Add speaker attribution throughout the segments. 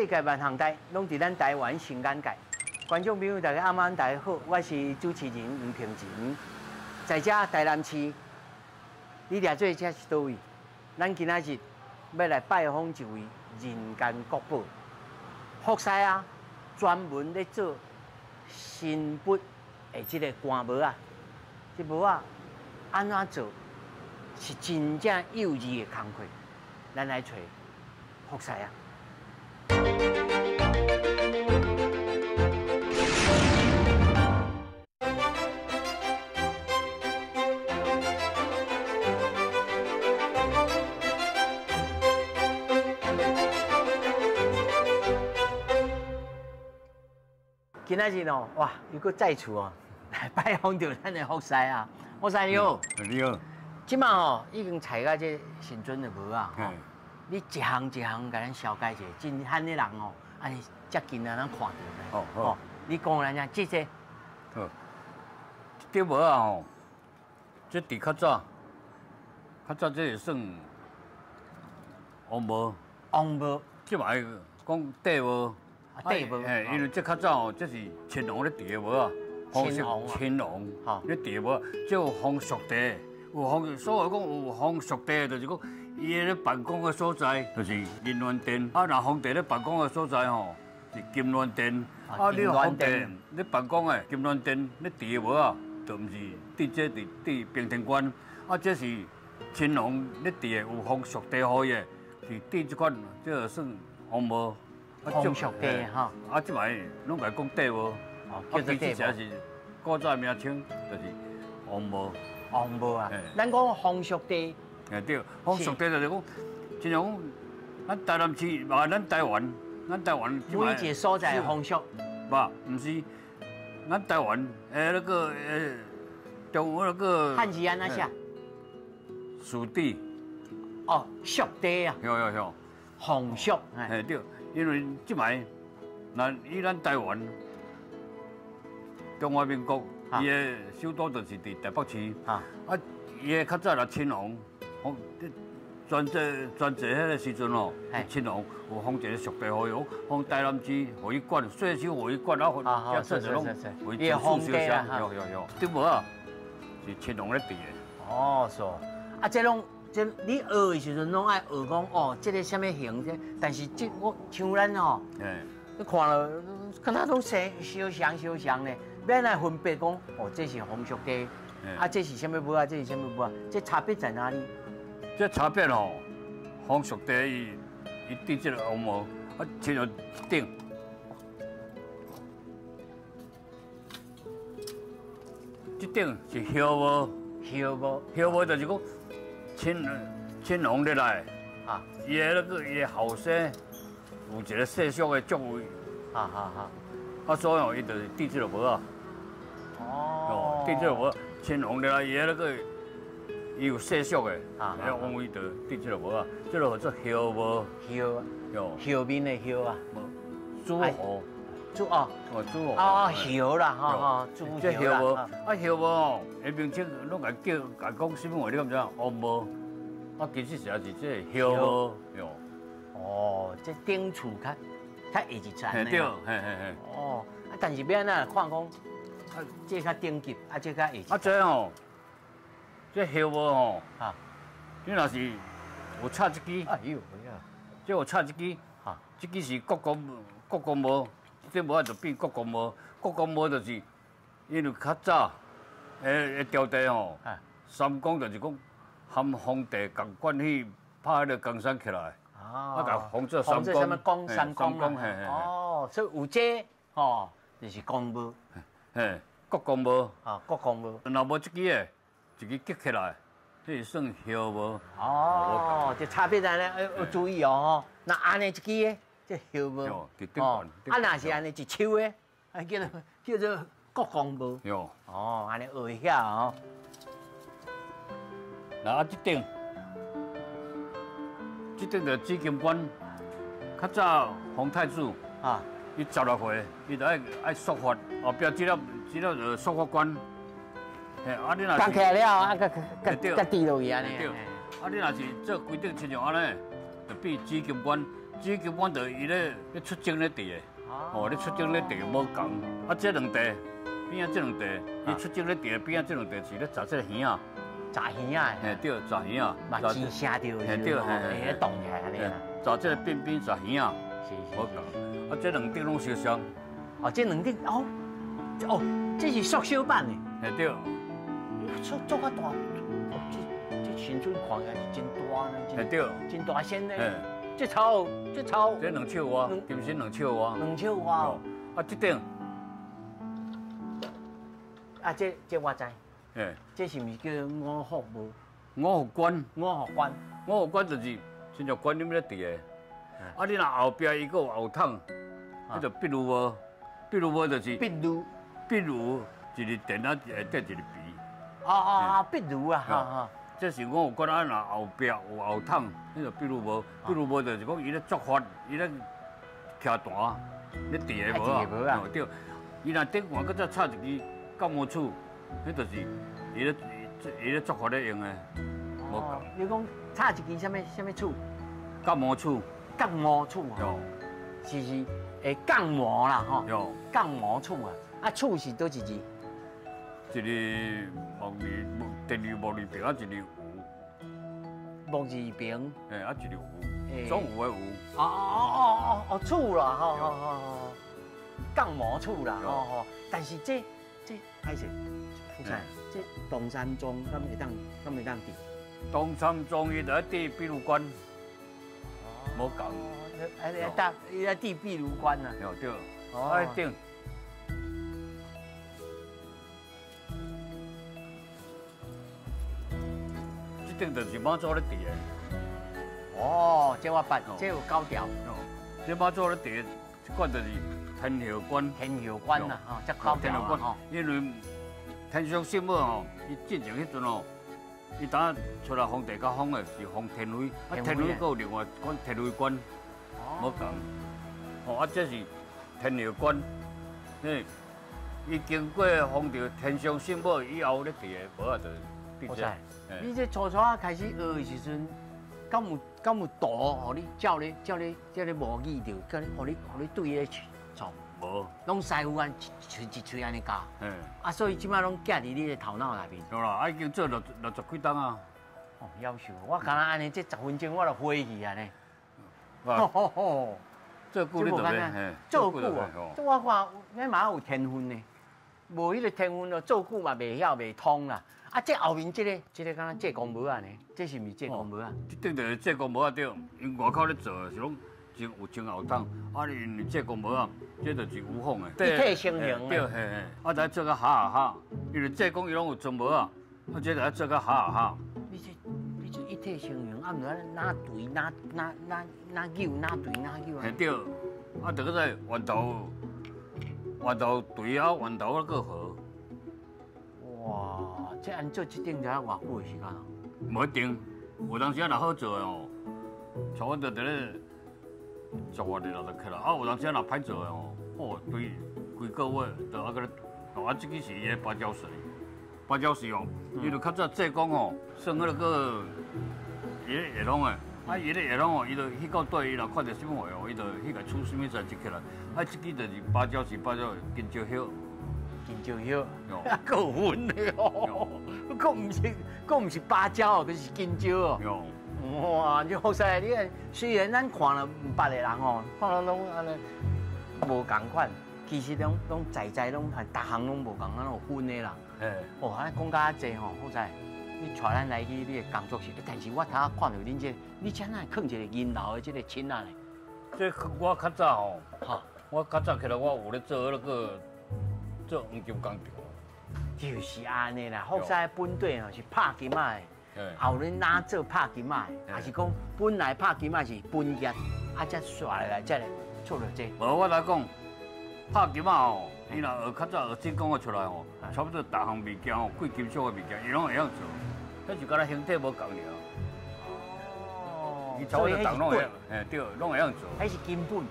Speaker 1: 世界万行台，拢伫咱台湾新眼界。观众朋友，大家晚安，大家好，我是主持人吴平晴，在这台南市，你掠做这是倒位？咱今仔日要来拜访一位人间国宝，福西啊，专门咧做新笔的这个官帽啊，这帽啊安怎做是真正幼稚的工课，咱来找福西啊。 今仔日哦，哇，又搁再厝哦，来拜访到咱的福西啊，福西你好，
Speaker 2: 你好，
Speaker 1: 即马哦已经采到这新准的帽啊，吼，你一项一项甲咱小解者，真罕的人哦，安尼遮近啊，咱看到咧。哦，你讲咱遮这些，
Speaker 2: 好，这帽啊吼，这伫较早这也算王帽，
Speaker 1: 王帽，
Speaker 2: 即摆讲帝帽。
Speaker 1: 帝帽，
Speaker 2: 因为这较早哦，这是乾隆咧戴的帽啊，乾隆，咧戴的帽，这有皇属地，有皇，所谓讲有皇属地，就是讲伊咧办公的所在，就是银銮殿。啊，若皇帝咧办公的所在吼，是金銮殿。啊，你皇帝咧办公的金銮殿咧戴的帽啊，就毋是伫这伫平田关。啊，这是乾隆咧戴的，有皇属地好的，是伫这款，这个算皇帽。
Speaker 1: 皇属地哈，
Speaker 2: 啊，即摆拢来讲帝帽，
Speaker 1: 叫做帝帽，
Speaker 2: 是古早名称就是王帽。
Speaker 1: 王帽啊，咱讲皇属地，
Speaker 2: 对，皇属地就是讲，亲像讲，咱台南市嘛，咱台湾
Speaker 1: 每一个所在皇属，
Speaker 2: 毋是，咱台湾那个中国那个
Speaker 1: 汉字安怎写？
Speaker 2: 属地。
Speaker 1: 哦，属地啊。
Speaker 2: 有。
Speaker 1: 皇属，
Speaker 2: 对。 因为即摆，那以咱台湾中华民国，伊的首都就是伫台北市。啊，伊的较早啦，乾隆，专制迄个时阵哦，乾隆有封一个属地互伊，封台南市互伊管，税收互伊管，然后遐做就拢为政府烧香。有。这帽啊，是乾隆咧戴的。
Speaker 1: 哦，是。啊，这拢。 这你学的时阵，拢爱学讲哦，这个什么形这，但是这我像咱哦，你看了，敢若拢相像呢，要来分别讲哦，这是皇属地，啊，这是什么帽啊，这是什么帽啊，这差别在哪里？
Speaker 2: 这差别哦，皇属地伊戴这个王帽，啊，亲像顶，这顶是孝帽，孝帽就是讲。 乾隆咧来，啊，伊的后生有一个世俗的爵位，啊，所以哦，伊就是戴这个帽啊。哦，戴这个帽，乾隆咧来，伊有世俗的，王位就戴这个帽啊，这个叫做孝帽。
Speaker 1: 孝面的孝啊，
Speaker 2: 朱豪，
Speaker 1: 朱豪，孝啦，哈，朱
Speaker 2: 这孝帽，啊，孝帽哦，迄名称拢甲讲什么话？你敢知影？王帽。 啊，其实是这孝帽哟。
Speaker 1: 哦，这顶厝较下一层
Speaker 2: 对，
Speaker 1: 哦，啊，但是要安怎看讲，啊，这较顶级，啊，这较下。
Speaker 2: 啊，这吼，这孝帽吼，你若是有插一支，哎呦，这有插一支，这支是国公帽，这帽就变国公帽。国公帽就是因为较早，朝廷吼，三公就是讲。 含皇帝共管去拍迄个江山起来，啊，甲封做三公，
Speaker 1: 公三公哦，所以有这哦，就是公帽，
Speaker 2: 国公帽，
Speaker 1: 国公帽。
Speaker 2: 若无一支诶，一支结起来，这是算孝帽。
Speaker 1: 哦，这差别在咧，要注意哦。那安尼一支诶，这孝帽。哦，啊，若是安尼一手诶，叫做国公帽。
Speaker 2: 哟。
Speaker 1: 哦，安尼学一下哦。
Speaker 2: 那这顶就紫金冠，较早皇太子伊16岁，伊就爱束发，后壁这了就束发冠。你若
Speaker 1: 绑起来了，甲滴落去安尼。
Speaker 2: 对。你若是做规定亲像安尼，就变紫金冠。只基本就伊咧出征咧地的，哦，咧出征咧地无共。啊，这两地边啊，这两地，伊出征咧地边啊，这两地是咧砸这个鱼啊，
Speaker 1: 炸鱼啊，
Speaker 2: 嘿对，砸鱼啊，
Speaker 1: 嘛真声着，
Speaker 2: 嘿对，
Speaker 1: 嘿，动起来安尼啦。
Speaker 2: 砸这个边砸鱼啊，
Speaker 1: 是
Speaker 2: 无共。啊，这两顶拢烧伤。
Speaker 1: 哦，这两顶哦，这是缩小版的。
Speaker 2: 嘿对。
Speaker 1: 做较大，这新春看起来是真大呢，
Speaker 2: 嘿对，
Speaker 1: 真大声呢。这草，
Speaker 2: 这2尺外，金身2尺外。
Speaker 1: 2尺外哦。
Speaker 2: 啊，这顶。
Speaker 1: 啊，这我知。
Speaker 2: 嘿。
Speaker 1: 这是毋是叫五福无？
Speaker 2: 五福官。
Speaker 1: 五福官。
Speaker 2: 五福官就是亲像官恁咧伫的。啊，你若后壁伊个有后筒，迄就壁炉无，壁炉无就是壁炉一个电啊，得一个鼻。
Speaker 1: 壁炉啊，哈。
Speaker 2: 这是我有讲啊，若后壁有后筒，迄就壁炉无，壁炉无就是讲伊咧作法，伊咧徛弹，咧伫的无啊。对，伊若顶换搁再插一支钢毛杵，迄就是伊咧作法咧用的，无共。
Speaker 1: 你讲插一支什么杵？
Speaker 2: 钢毛杵。
Speaker 1: 钢毛杵哦，是诶钢毛啦吼。
Speaker 2: 有。钢
Speaker 1: 毛杵啊，啊杵是倒一支？
Speaker 2: 一个第二木字边啊，一个有。
Speaker 1: 木字边。
Speaker 2: 啊一个有，总有的有。
Speaker 1: 厝啦，吼，钢毛厝啦，吼。但是这歹势，副菜，这东山庄敢会当滴？
Speaker 2: 东山庄伊就喺滴壁炉关，无共。
Speaker 1: 伊在滴壁炉关啊。
Speaker 2: 对，哎顶。这顶就是马祖咧滴的。
Speaker 1: 哦，这我捌，这有9条。
Speaker 2: 这马祖咧滴，这管就是天后关。
Speaker 1: 天后关啊，吼，这9条啊。
Speaker 2: 因为天上圣母吼，伊进前迄阵吼，伊当出来皇帝甲封的是封天妃，啊天妃佫有另外管天妃关，无共。哦，啊这是天后关，伊经过封着天上圣母以后咧滴的，无啊就滴这。你这
Speaker 1: 初啊开始学的时阵，敢有图，互你照咧模拟着，互你对咧创？
Speaker 2: 无，
Speaker 1: 拢师傅安一喙安尼教。啊，所以即摆拢记伫你的头脑内面。
Speaker 2: 对啦，已经做60几档啊。
Speaker 1: 哦，夭寿！我敢若安尼，这10分钟我就飞去安尼。
Speaker 2: 做久你就咧，
Speaker 1: 做久啊！这我看你嘛有天分呢，无迄个天分咯，做久嘛袂晓袂通啦。啊，这后面这个敢若济公母啊呢？这是毋是济公母啊？
Speaker 2: 这顶就是济公母啊对，因外口咧做是拢有前后档，啊因为济公母啊，这就是有风的，
Speaker 1: 一体成型
Speaker 2: 对，啊再做个哈，因为济公伊拢有尊母啊，啊这来做个哈。
Speaker 1: 你这一体成型，啊毋知哪对哪扭。
Speaker 2: 对，啊这个在圆头对啊，圆头啊个好。
Speaker 1: 哇，这按做这顶才偌久的时间啊？
Speaker 2: 无一定，有当时啊若好做的哦，像阮就伫咧10月日就起来，啊有当时啊若歹做的哦，对规个月就啊个咧，啊这个是伊的芭蕉水哦，伊就较早济公哦，算迄个伊咧下拢的，啊伊咧下拢哦，伊就迄个对伊若看到什么话哦，伊就去甲出什么材质起来，啊这个就是芭蕉金蕉叶。
Speaker 1: 金蕉叶，啊，够有分的哦，佫毋是芭蕉哦，佫是金蕉哦。哇，你好犀利！你看，虽然咱看了唔捌的人哦，看了拢安尼无共款，其实拢在拢系，逐项拢无共，安有分的啦。哦，安尼讲甲济吼，好在你带咱来去你的工作室，但是我头仔看到恁这，你怎啊放一个银楼的这个亲啊呢？
Speaker 2: 这我较早吼，我较早起来，我有咧做那个。做黄金工厂，
Speaker 1: 就是安尼啦。福山本队哦是拍金仔的，后恁哪做拍金仔的，还是讲本来拍金仔是本业，啊才刷来才来做到这。
Speaker 2: 无我来讲，拍金仔哦，伊若学较早学精工的出来哦，差不多逐项物件哦，贵金属的物件，伊拢会晓做，迄是敢若形体无共尔。哦。伊差不多逐拢会，对，拢会晓做。
Speaker 1: 迄是根本。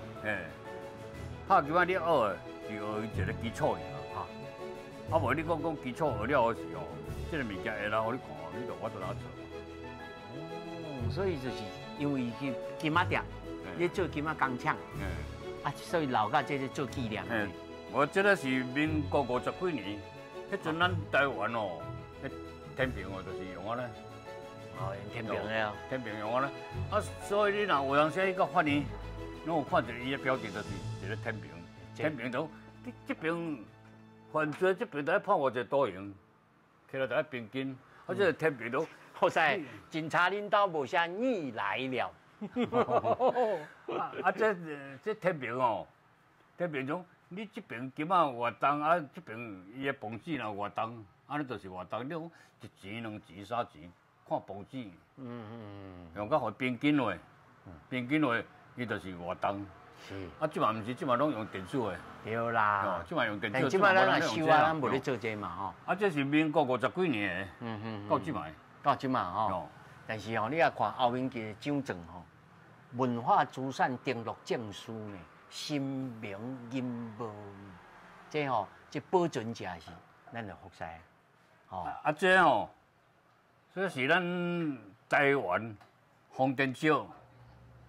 Speaker 2: 拍金仔你学的是学伊一个基础尔。啊，无你讲基础学了时哦，这个物件会来互你看，你就我就哪做。
Speaker 1: 所以就是因为去金仔店，咧做金仔工厂。啊，所以留到这是做纪念。
Speaker 2: 我这个是民国50几年，迄阵咱台湾哦，迄天平哦，就是用安尼。
Speaker 1: 哦，用天平的哦。
Speaker 2: 天平用安尼，啊，所以你若有当时伊个发现，侬有看到伊的标志就是一个天平，天平头，你这边犯罪，这边在判我一个赌赢，起来在平均，啊，这个天平头，
Speaker 1: 好势，警察领导无啥你来了。
Speaker 2: 啊，这天平哦，天平种，你这边金仔偌重，啊，这边伊的房子若偌重，安尼就是偌重。你讲一钱、2钱、3钱，看房子。用到互平均话，平均话，伊就是偌重。是。啊，即嘛毋是，即嘛拢用电子的。
Speaker 1: 对啦。哦，
Speaker 2: 即嘛用电子。
Speaker 1: 即嘛咱来收啊，咱无咧做这嘛吼。
Speaker 2: 啊，这是民国50几年的。到即嘛。
Speaker 1: 到即嘛吼。但是吼，你也看后面嘅奖状吼。文化资产登录证书呢，声名银保，这吼，这保存者是咱的福气，
Speaker 2: 吼。啊，这吼，这是咱台湾红灯酒，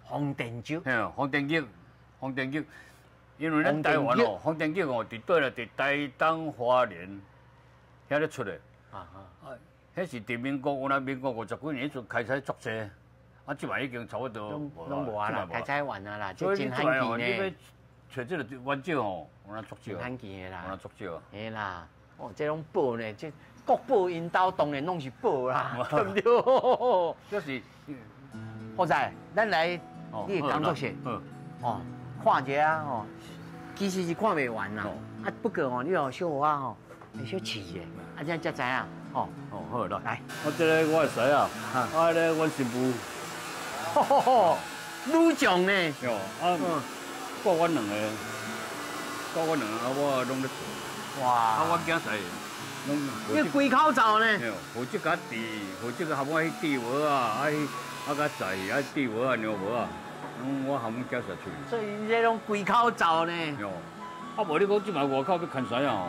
Speaker 1: 红灯酒，
Speaker 2: 嘿，红灯酒，红灯酒，因为咱台湾哦，红灯酒哦，伫倒咧，伫台东花莲遐咧出的，迄是伫民国，原来民国50几年迄阵开采足济。啊，即摆已经差不多
Speaker 1: 拢无啊啦，开采完啊啦，
Speaker 2: 这
Speaker 1: 真罕见呢。
Speaker 2: 你要找这个原酒吼，有哪足少？
Speaker 1: 罕见的啦，
Speaker 2: 有哪足少？
Speaker 1: 嘿啦，哦，这种宝呢，这国宝因兜当然拢是宝啦，对不对？
Speaker 2: 这是，
Speaker 1: 好在咱来你的工作室，哦，看一下哦，其实是看袂完啦。啊，不过哦，你哦小我吼，小试者，啊，这才知影，哦，
Speaker 2: 好啦，
Speaker 1: 来，
Speaker 2: 我这个我会使啊，啊，咧阮媳妇。
Speaker 1: 女将呢？
Speaker 2: 哟，我两个，我拢咧做。哇！啊，我囝婿拢。
Speaker 1: 你龟口罩呢？
Speaker 2: 负责甲地，负责甲含我迄地膜啊，甲在地膜啊、牛膜啊，我含阮囝婿处理。
Speaker 1: 所以你这种龟口罩呢？
Speaker 2: 哟，啊无你讲即摆外口要牵西啊，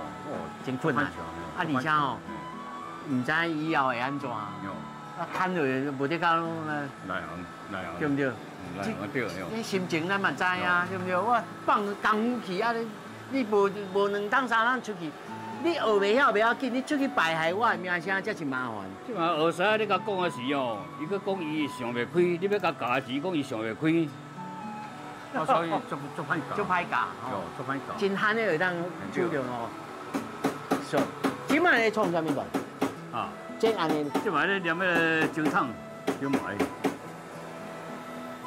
Speaker 1: 真困难。啊，而且哦，唔知以后会安怎？啊，看落无得讲呢，对不对？
Speaker 2: 对，
Speaker 1: 你心情咱嘛知啊，对不对？我放工去啊，你无2趟3趟出去，你学袂晓袂要紧，你出去败害我的名声，才是麻烦。
Speaker 2: 即嘛学生你甲讲的是哦，伊佫讲伊想袂开，你要甲教钱讲伊想袂开，啊，所以足歹教，
Speaker 1: 足歹教，
Speaker 2: 哦，足歹教。
Speaker 1: 真罕的会当手着哦。是，即摆咧创啥物款？啊。即安尼，
Speaker 2: 即摆咧念个蒸汤，小麦。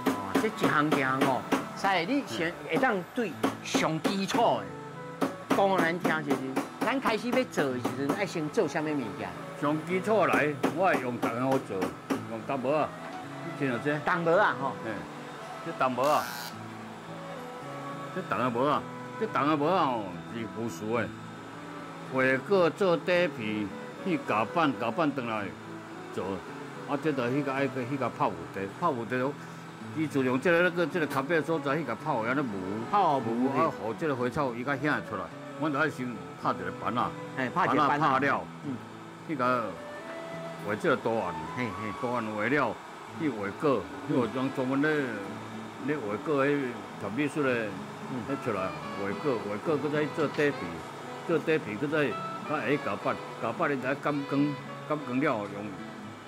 Speaker 1: 哦，这一项一项哦，使你先会当对上基础的，讲个难听就是，咱开始要做的时阵，爱先做啥物物件？
Speaker 2: 上基础来，我会用重好做，用淡薄啊，你听到这？
Speaker 1: 淡薄啊，吼。
Speaker 2: 这淡薄啊，这重个薄啊，这重个薄啊哦是腐熟的，花果做底片。去夹板转来做，啊，这就迄个爱去个泡有地咯。伊就用这个卡片所在去个泡安尼泡啊，互这个花草伊较显出来。阮就爱先拍一个板啊，
Speaker 1: 拍
Speaker 2: 了，去个画这个图案，图案画了，去画果，去用专门咧画果迄调美术咧，咧出来画果，搁再做底片，搁再。啊，下夹板你在感光了，用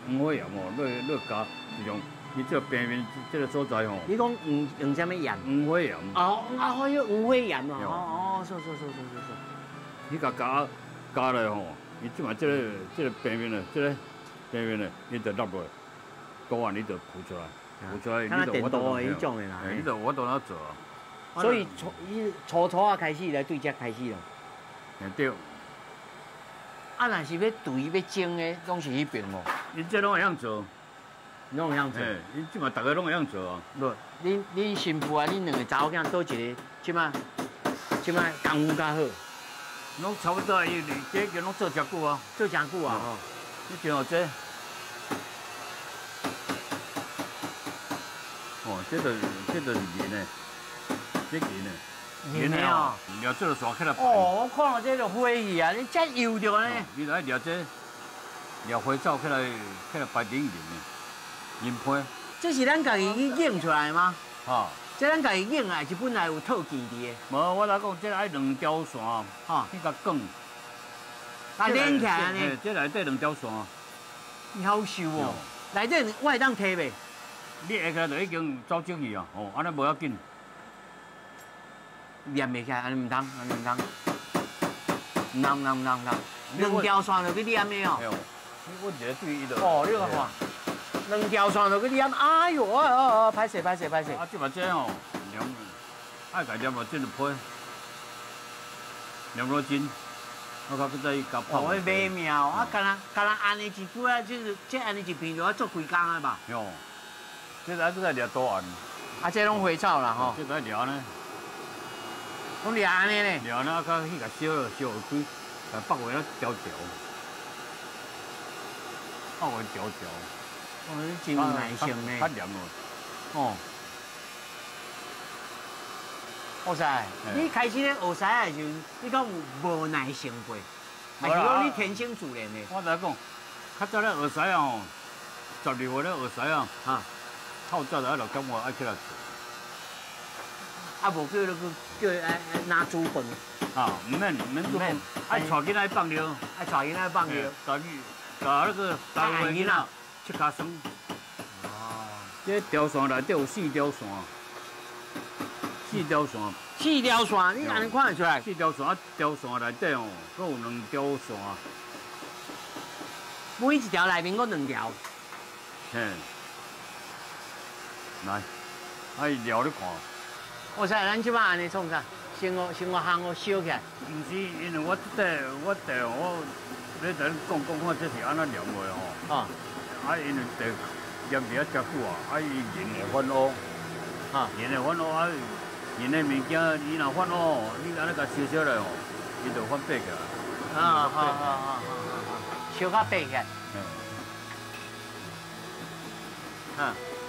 Speaker 2: 黄火盐哦，落加，是用伊这平面这个所在吼。
Speaker 1: 你讲用啥物盐？
Speaker 2: 黄火盐。
Speaker 1: 哦，还有黄火盐哦。哦，是。
Speaker 2: 你夹来吼，伊即嘛这个平面的，你就落落，图案你就铺出来，
Speaker 1: 你就我都迄种的啦。
Speaker 2: 你就我都要做。
Speaker 1: 所以初啊开始来对这开始咯。
Speaker 2: 对。
Speaker 1: 啊，若是要对要蒸的，拢是迄边哦。
Speaker 2: 伊这拢会晓做，
Speaker 1: 拢会晓做。
Speaker 2: 伊即嘛大家拢会晓做啊。
Speaker 1: 不，你媳妇啊，恁2个查某囝倒一个，即马功夫较好。
Speaker 2: 拢差不多，伊这个拢做真久啊。
Speaker 1: 做真久啊吼。
Speaker 2: 你听有这？哦，这就是盐的，这盐的。
Speaker 1: 盐的哦，
Speaker 2: 料这个刷起来。
Speaker 1: 哦，我看到这就欢喜啊！你这油着呢？
Speaker 2: 你来料这，料花草起来排顶盐的，盐批。
Speaker 1: 这是咱家己去酿出来吗？
Speaker 2: 哈，
Speaker 1: 这咱家己用啊，是本来有套件的。
Speaker 2: 无，我来讲，这爱两条线，
Speaker 1: 吼，
Speaker 2: 迄个梗，
Speaker 1: 啊连起来呢。
Speaker 2: 这内底两条线。
Speaker 1: 你好收哦，内底我会当摕袂？
Speaker 2: 你下起就已经走进去啊，哦，安尼无要紧。
Speaker 1: 连袂起来，安尼唔通，安尼唔通，唔通，两条线就去连的哦。
Speaker 2: 你问一个对伊就。
Speaker 1: 哦，你看看，两条线就去连，哎呦，歹势。
Speaker 2: 啊，即嘛这哦，连，爱家连嘛，真就配，连落筋，我较要再甲泡。
Speaker 1: 哦，美妙啊！干那安尼一句啊，就是这安尼一片就要做几工啊吧？
Speaker 2: 哟，这咱都在掠多安。
Speaker 1: 啊，这拢花草啦吼。
Speaker 2: 这在掠呢。
Speaker 1: 拢掠安尼呢？
Speaker 2: 掠呢，甲迄个烧开，甲北话了条条，北话条条。
Speaker 1: 哦，你真有耐性呢。
Speaker 2: 较黏咯。
Speaker 1: 哦。学师，你开始咧学师的时候，你讲有无耐性过？还是讲你天生自然的？
Speaker 2: 我来讲，较早咧学师啊吼，12岁咧学师啊，透早就爱落感觉爱起来做。
Speaker 1: 啊，无叫伊拿煮饭。
Speaker 2: 啊，唔免煮饭，爱带囡仔放尿，
Speaker 1: 爱带囡仔放尿。
Speaker 2: 带那个带囡仔七脚绳。哦。这条线内底有4条线。4条线
Speaker 1: ，4条线，你安尼看得出来
Speaker 2: ？4条线啊，条线内底哦，佫有2条线。
Speaker 1: 每一条内面佫2条。
Speaker 2: 嘿，来，爱撩你看。
Speaker 1: 我知，咱即摆安尼创啥？先学项学烧起来。
Speaker 2: 毋是，因为我咧在讲看这是安怎黏的吼。啊。啊，因为黏伫遐遮久啊，啊伊人会反乌。啊。人会反乌啊。人的物件，伊若反乌，你安尼甲烧来哦，伊就反白起来。
Speaker 1: 好，烧较白起来。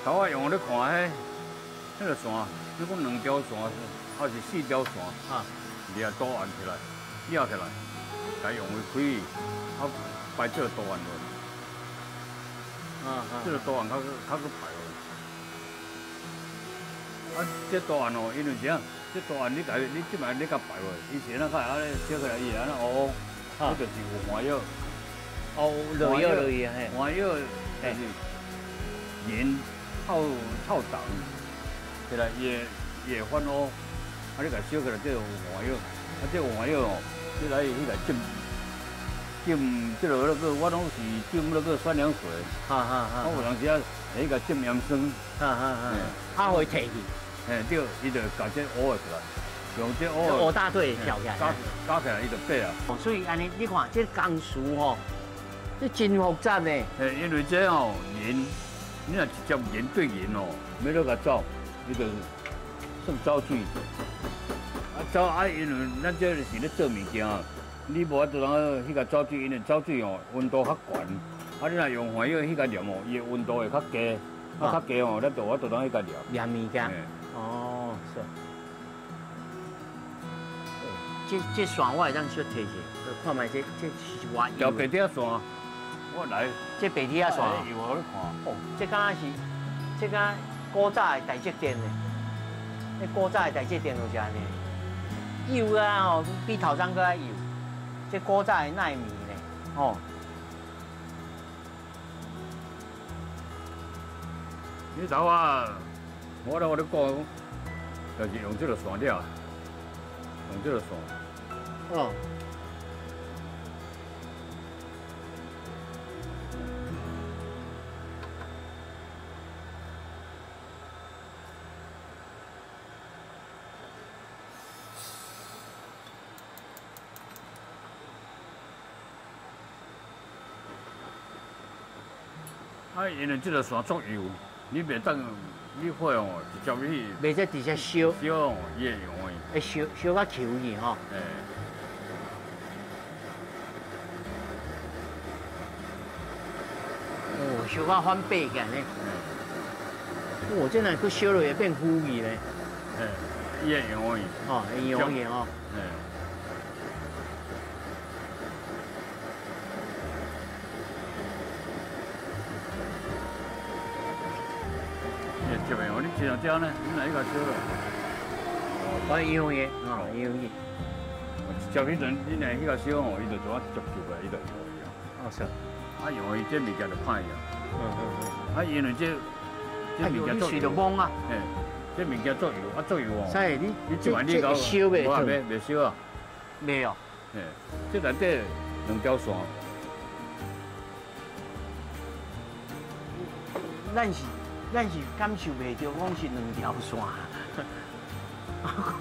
Speaker 2: 头我用咧看迄个线，你讲2条线，还是4条线，掠倒按起来，压起来，该用开开，啊摆这个倒按落。这个倒按较去排落。啊，这倒按哦，因为啥？这倒按你即摆你甲摆落，以前咱较安尼烧起来伊安尼乌，这就是有花药。
Speaker 1: 哦，落药落去嘿。
Speaker 2: 花药就是盐透重，起来也反乌，啊你甲烧起来这有花药，啊这有花药哦，你来迄个浸这个我拢是浸那个酸凉水。我有当时啊，迄个浸盐酸。
Speaker 1: 啊会提去。
Speaker 2: 对，伊就把这乌起来，用这
Speaker 1: 乌大队跳起来，
Speaker 2: 加起来伊就白啊。
Speaker 1: 所以安尼，你看这工序吼，这真复杂呢。
Speaker 2: 因为这哦盐，你若直接盐对盐哦，要落甲走，伊就算走水。啊走啊，因为咱这是咧做物件，你无法度通迄个走水，因为走水哦温度较悬，啊你若用花药迄个黏哦，伊的温度会较低，较低哦，咱就我度通迄个
Speaker 1: 黏物件。哦，是。这线我会当小提起，看卖这是偌
Speaker 2: 条白铁线，我来。
Speaker 1: 这白铁线。
Speaker 2: 有我咧看。
Speaker 1: 哦，这敢是古早的台积电呢？那古早的台积电就是安尼，油啊吼比头先搁较油，这古早的奈米呢，哦。
Speaker 2: 你头啊！我咧讲，就是用这个线了，用这个线。哦。啊，因为这个线足油，你袂当。你火哦，直接去，
Speaker 1: 袂使直接烧，
Speaker 2: 烧哦，伊会用的，
Speaker 1: 会烧到球去吼。哦，烧到翻白起来呢。哦，这若佫烧落会变糊去呢。
Speaker 2: 伊会用的。
Speaker 1: 哦，会用的哦。
Speaker 2: 接的哦，你吃上这呢，你来去甲烧了。
Speaker 1: 我用的，用的。
Speaker 2: 接迄阵你来去甲烧哦，伊就做啊足久的，伊就用伊啊。
Speaker 1: 哦是。
Speaker 2: 啊用伊这物件就歹啊。啊因为这物件
Speaker 1: 做油懵啊。
Speaker 2: 嘿，这物件做油啊做油哦。
Speaker 1: 所以
Speaker 2: 你即晚你搞
Speaker 1: 烧袂脱。
Speaker 2: 袂烧啊。
Speaker 1: 袂哦。
Speaker 2: 嘿，这内底2条线。
Speaker 1: 咱是感受袂到，讲是2条线。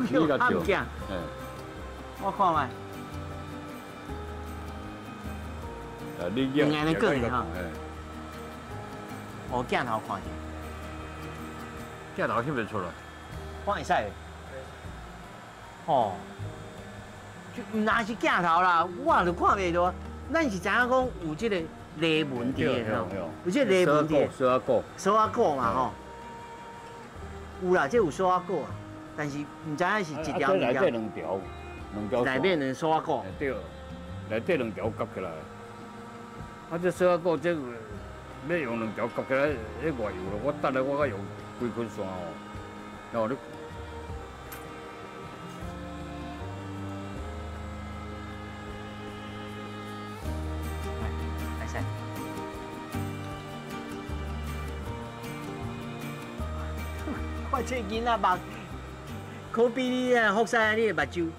Speaker 2: 你甲照。
Speaker 1: 我看卖。
Speaker 2: 你用
Speaker 1: 安尼讲的哈。哦，镜头看见。
Speaker 2: 镜头翕袂出来。
Speaker 1: 看会使。哦。就唔那是镜头啦，我就看袂到。咱是知影讲有这个裂纹伫的吼，有这裂纹伫。
Speaker 2: 烧啊果。
Speaker 1: 烧啊果嘛吼。有啦，这有烧啊果啊，但是唔知影是一条。
Speaker 2: 内底2条。
Speaker 1: 内面能烧啊果。
Speaker 2: 对，内底2条夹起来。啊，这烧啊果这要用2条夹起来，迄外油咯。我等下我甲用规根线哦，然后你。
Speaker 1: 来噻。我这囡仔目，可比你啊，福山你的目睭。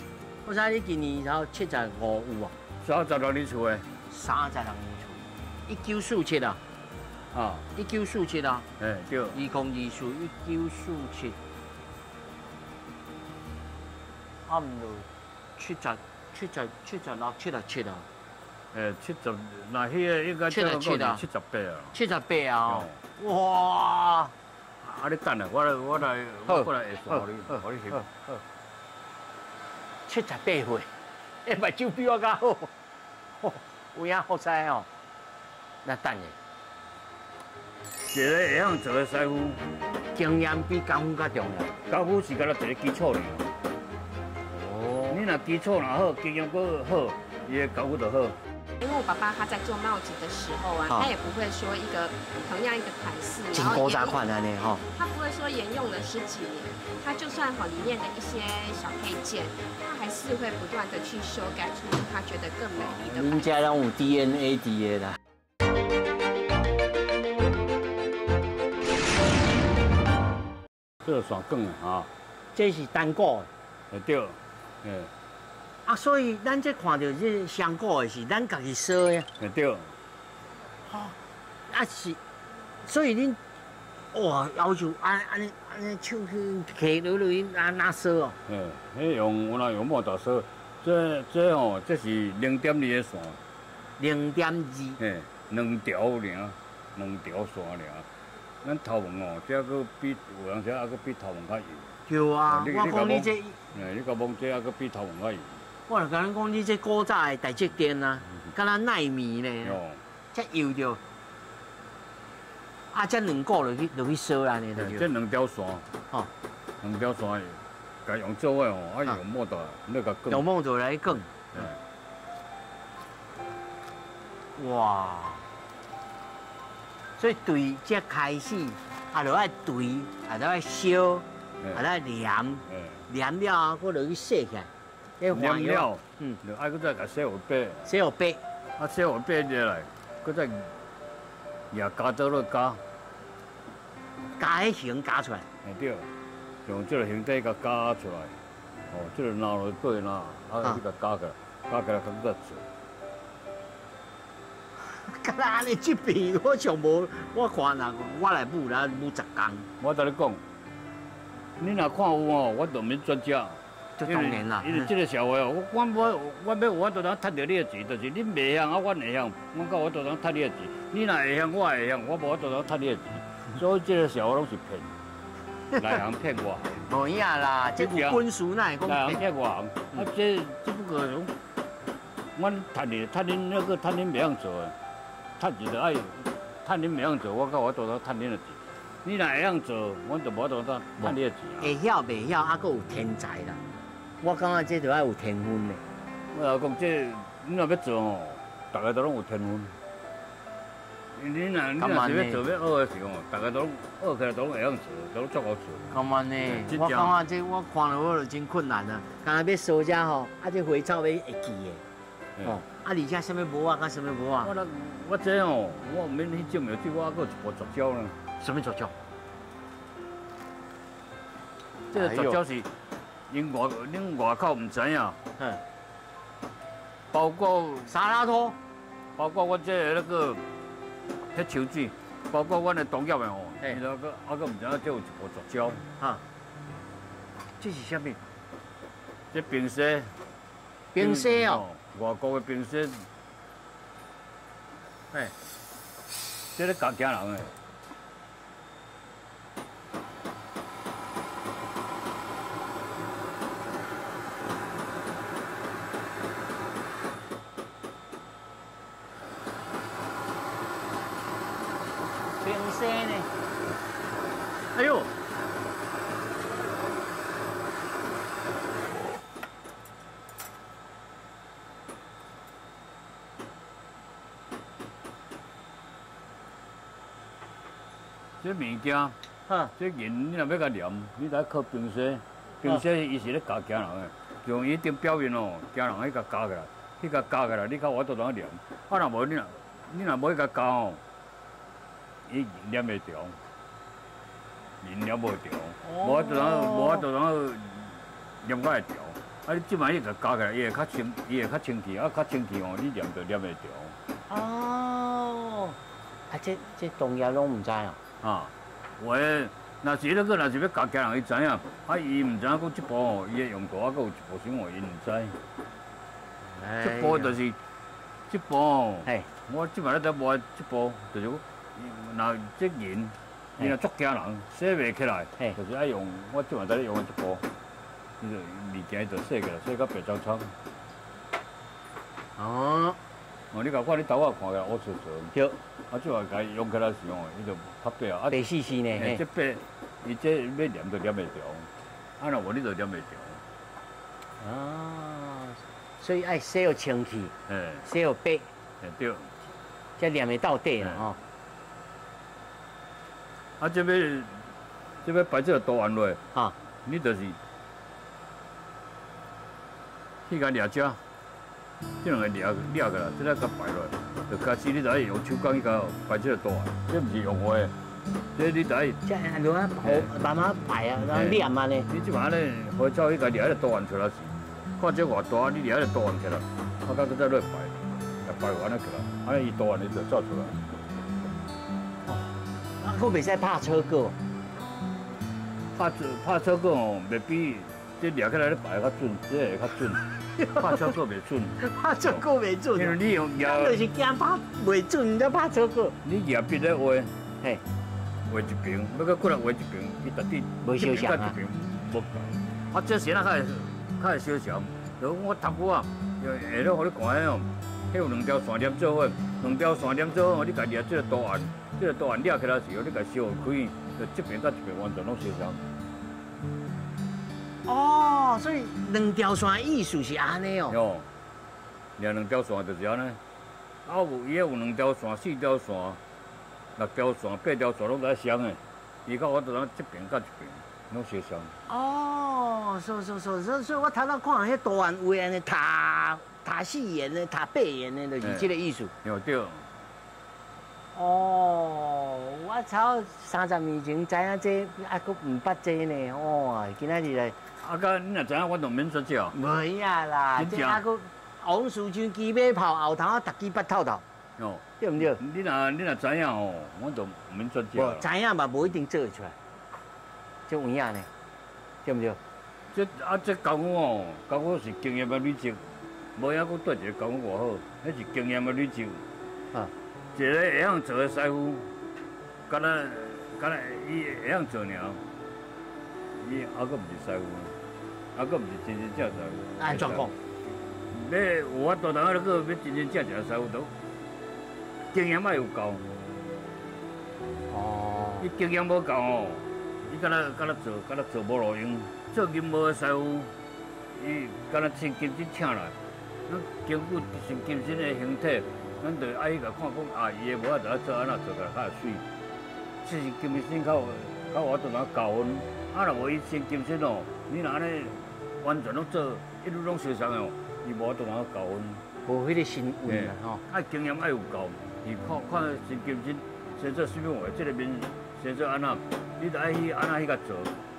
Speaker 1: 福山你今年头75有啊
Speaker 2: ？36年厝的。
Speaker 1: 36年厝，1947啊。
Speaker 2: 啊。
Speaker 1: 1947啊。
Speaker 2: 哎，对。
Speaker 1: 2024，1947。差唔多76、77啊。
Speaker 2: 70，那迄个应该
Speaker 1: 77啊。
Speaker 2: 78啊。
Speaker 1: 78啊。哇！
Speaker 2: 啊，你等下，我来下算互你翕。
Speaker 1: 78岁，目睭比我较好，有影好彩哦。那等下，
Speaker 2: 一个会晓做的师傅，
Speaker 1: 经验比功夫较重要。
Speaker 2: 功夫是干那一个基础尔。哦。你若基础若好，经验搁好，伊的功夫就好。
Speaker 3: 因为我爸爸他在做帽子的时候啊，他也不会说同样一个款式，
Speaker 1: 然后古早款安尼吼，
Speaker 3: 他不会说沿用了10几年，他就算里面的一些小配件，他还是会不断的去修改出他觉得更美丽的。
Speaker 1: 恁家拢有 DNA 伫的啦。
Speaker 2: 这个线梗啊，
Speaker 1: 这是单股
Speaker 2: 的。对，
Speaker 1: 啊，所以咱这看到这香果的是咱家己烧的。
Speaker 2: 对。
Speaker 1: 啊是，所以恁哇要求安尼手去揢落去拿烧哦。
Speaker 2: 迄用我用木头烧，这吼这是0.2的线。
Speaker 1: 0.2。
Speaker 2: 2条尔，2条线尔。咱头毛哦，这个比有人说还佫比头毛较油。
Speaker 1: 对啊，我讲你这。
Speaker 2: 你甲摸这还佫比头毛较油。
Speaker 1: 我就甲恁讲，你这古早的大积电啊，敢若奈米呢，才油着。啊，这2股落去烧啦呢，
Speaker 2: 这2条线，
Speaker 1: 吼
Speaker 2: ，2条线，该用做伙哦，啊用木头，你甲卷。
Speaker 1: 用木头来卷。哇！所以对这开始，啊，就爱对，啊，就爱烧，啊，就爱黏了，搁落去洗起来。
Speaker 2: 黏了，就爱搁再甲洗有白。
Speaker 1: 洗有白。
Speaker 2: 啊，洗有白入来，搁再也加倒落加。
Speaker 1: 加迄形加出来。
Speaker 2: 对，用这个形体甲加出来，哦，这个拿落过拿，啊，你甲加起来，加起来搁再做。
Speaker 1: 敢若安尼这边我上无，我看啦，我来舞啦舞10工。
Speaker 2: 我甲你讲，你若看有哦，我就免专家。
Speaker 1: 这当然啦。
Speaker 2: 因为这个社会哦，我要我都通赚到你的钱，就是你袂晓啊，我会晓，我到我都通赚你的钱。你若会晓，我会晓，我无我都通赚你的钱。所以这个社会拢是骗，内行骗外行。
Speaker 1: 无影啦，这有本事哪会讲
Speaker 2: 内行骗外行？啊，这不过种，我赚恁那个赚恁袂晓做的，赚钱就爱赚恁袂晓做，我到我都通赚恁的钱。你若会晓做，我就无都通赚你的钱。
Speaker 1: 会晓袂晓，还佫有天才啦。我感觉这就要有天分的。
Speaker 2: 我讲这，你若要做哦，大家都拢有天分。你若是要做要学的时候，大家都学起来都会晓做，都足好做。
Speaker 1: 咁慢呢？我感觉这我看了我就真困难啊！刚才要烧只吼，啊这花草要会记的，哦，啊而且什么无啊，甲什么无啊？
Speaker 2: 我这哦，我免去种苗子，我还有一部杂交呢。
Speaker 1: 什么杂交？
Speaker 2: 这个杂交是恁外口唔知影，包括
Speaker 1: 沙拉托，
Speaker 2: 包括我这那个迄树子，包括我的农业的哦，伊那个还佫唔知影，这有一部杂交。
Speaker 1: 哈，这是什么？
Speaker 2: 这冰沙。
Speaker 1: 冰沙哦。
Speaker 2: 外国的冰沙。哎，这咧教惊人的。
Speaker 1: 冰沙呢？哎呦！
Speaker 2: 这物件，这人你若要甲念，你得靠冰沙。冰沙伊是咧教惊人的，用伊顶表面哦，惊人去甲加起来，去甲加起来，你较我都当念。啊，若无你若无去甲加哦，伊念袂着，人念无着，无法度当念甲会着。啊，你即摆你甲加起来，伊会较清气，啊，较清气哦，你念就念袂着。
Speaker 1: 哦，啊，这农业拢唔知哦。
Speaker 2: 啊，我若是那个若是要教家人伊知影，啊伊唔知影讲即部哦，伊的用途啊，佫有一部什么伊唔知。即部就是即部哦，我即摆咧在摸即部，就是若即人，伊若足惊人，洗袂起来，就是爱用我即摆在咧用的即部，伊就物件就洗起来，洗到白糟糟。
Speaker 1: 哦。
Speaker 2: 哦，你甲看你头仔看起来乌粗粗。对。啊，即话甲伊用起来时候，伊就较白啊。
Speaker 1: 白死死呢。
Speaker 2: 这白，伊这要念就念袂着，啊，若无你就念袂着。
Speaker 1: 哦，所以爱洗要清气，洗要白，
Speaker 2: 对，
Speaker 1: 才念会到底啦吼。
Speaker 2: 啊，这要摆这个图案落，
Speaker 1: 哈，
Speaker 2: 你就是去甲掠遮。这两个掠起来，这个甲摆落，就开始你就爱用手工去甲摆这个图案，这毋是用画的，这你就爱。
Speaker 1: 这样用啊慢慢摆啊，然后念啊呢。
Speaker 2: 你即摆咧花草去甲掠迄个图案出来时，看这偌大，你掠迄个图案起来，啊，甲佮再落摆，甲摆完了起来，啊，伊图案你就做出来。
Speaker 1: 哦，啊，佫袂使拍草稿。
Speaker 2: 拍草稿哦，袂比这掠起来咧摆较准，这会较准。拍草稿袂准，
Speaker 1: 拍草稿袂准，
Speaker 2: 因为你用
Speaker 1: 牙，就是惊拍袂准，才拍草稿。
Speaker 2: 你牙笔咧画，
Speaker 1: 嘿，
Speaker 2: 画一边，要搁过来画一边，伊绝对
Speaker 1: 无相像啊。
Speaker 2: 无啊，这时啊，较会相像。就我读过啊，下咧互你看迄哦，迄有2条线点做伙，2条线点做伙，你家掠这个图案，这个图案掠起来时候，你家烧开，就这边甲这边完全拢相像。
Speaker 1: 哦，所以2条线意思是安尼哦。
Speaker 2: 哟，掠2条线就是安尼。啊，伊有2条线、4条线、6条线、8条线拢在相的，伊甲我就当这边甲这边拢相像。
Speaker 1: 哦，所以我头仔看迄图案画安尼塔4圆的、塔8圆的，就是这个意思。
Speaker 2: 哟对。
Speaker 1: 哦，我操，30年前知影这，啊，佫唔捌这呢，哦，今仔日来。
Speaker 2: 啊，甲你若知影，我就免说这。
Speaker 1: 袂啊啦，这啊佫王树像鸡尾炮，后头啊，逐支捌透透。哦，对唔对？
Speaker 2: 你若知影哦，我就唔免说这。
Speaker 1: 知影嘛，无一定做会出来。这有影呢，对唔对？
Speaker 2: 这教我哦，教我是经验的累积，无影佫对一个教我偌好，迄是经验的累积。啊，一个会晓做的师傅，敢若伊会晓做尔，伊还佫毋是师傅。啊，佫毋是真真正正师傅。
Speaker 1: 安怎讲？
Speaker 2: 要有法度，当啊，佫要真真正正师傅，都经验要有够。
Speaker 1: 哦。
Speaker 2: 伊经验无够哦，伊敢若做无路用，做任何的师傅，伊敢若穿金身请来，经过穿金身的形体，咱就爱去甲看讲啊，伊的无啊，就要做安怎做甲较水。其实金身较我都拿9分，啊若无伊先金身哦，你若安尼完全拢做，一路拢相同哦，伊无都拿9分。
Speaker 1: 无迄个身位啦吼。
Speaker 2: 啊，经验爱有够，伊看先金身，先做水面话，这个面先做安怎，你着爱去安怎去甲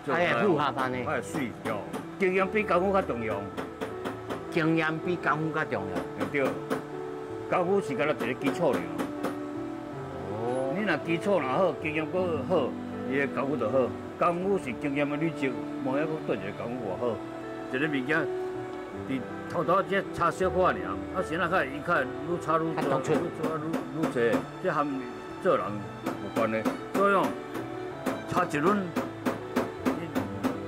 Speaker 2: 做，
Speaker 1: 爱复合班的，
Speaker 2: 爱水对，经验比功夫较重要。
Speaker 1: 经验比功夫较重要。
Speaker 2: 对，功夫是干那一个基础尔。哦。你若基础若好，经验搁好，伊个功夫就好。功夫是经验的累积，无遐讲对一个功夫偌好。一个物件，伫头只差小可尔，啊，先仔较伊较愈差愈多，愈济，这含做人有关的。所以哦，差一轮。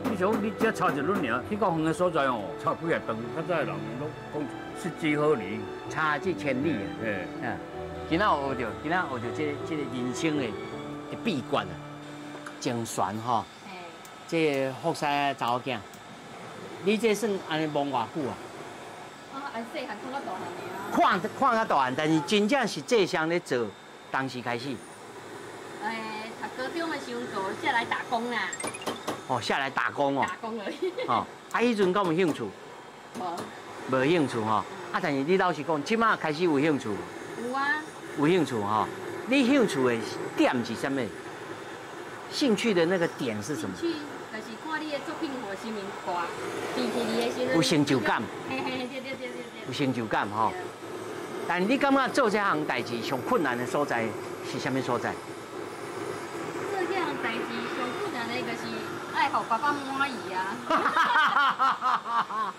Speaker 2: 你想你只差一轮尔，去到远的所在哦，差几啊顿，较早人拢讲失之毫厘，
Speaker 1: 差之千里啊！嗯，今仔学着，这个人生的秘诀啊，精选吼。这福西的查某囝，你这算安尼忙偌久啊？
Speaker 3: 按细汉看到大汉的啊。
Speaker 1: 看较大汉，但是真正是这项咧做，当时开始。
Speaker 3: 读高中的时候，才来打工啦。
Speaker 1: 哦，下来打工哦。
Speaker 3: 打工而已。
Speaker 1: 哦，啊，迄阵敢有兴趣？无兴趣吼。啊，但是你老实讲，即马开始有兴趣。
Speaker 3: 有啊。有
Speaker 1: 兴趣吼。你兴趣的点是什么？兴趣的那个点是什么？
Speaker 3: 兴趣就是看你的作品有啥物歌，比起你的时阵。
Speaker 1: 有成就感。
Speaker 3: 嘿，对。
Speaker 1: 有成就感吼。但你感觉做这项代志上困难的所在是什么所在？
Speaker 3: 做这项代志上困难的就是爱互爸爸满意啊。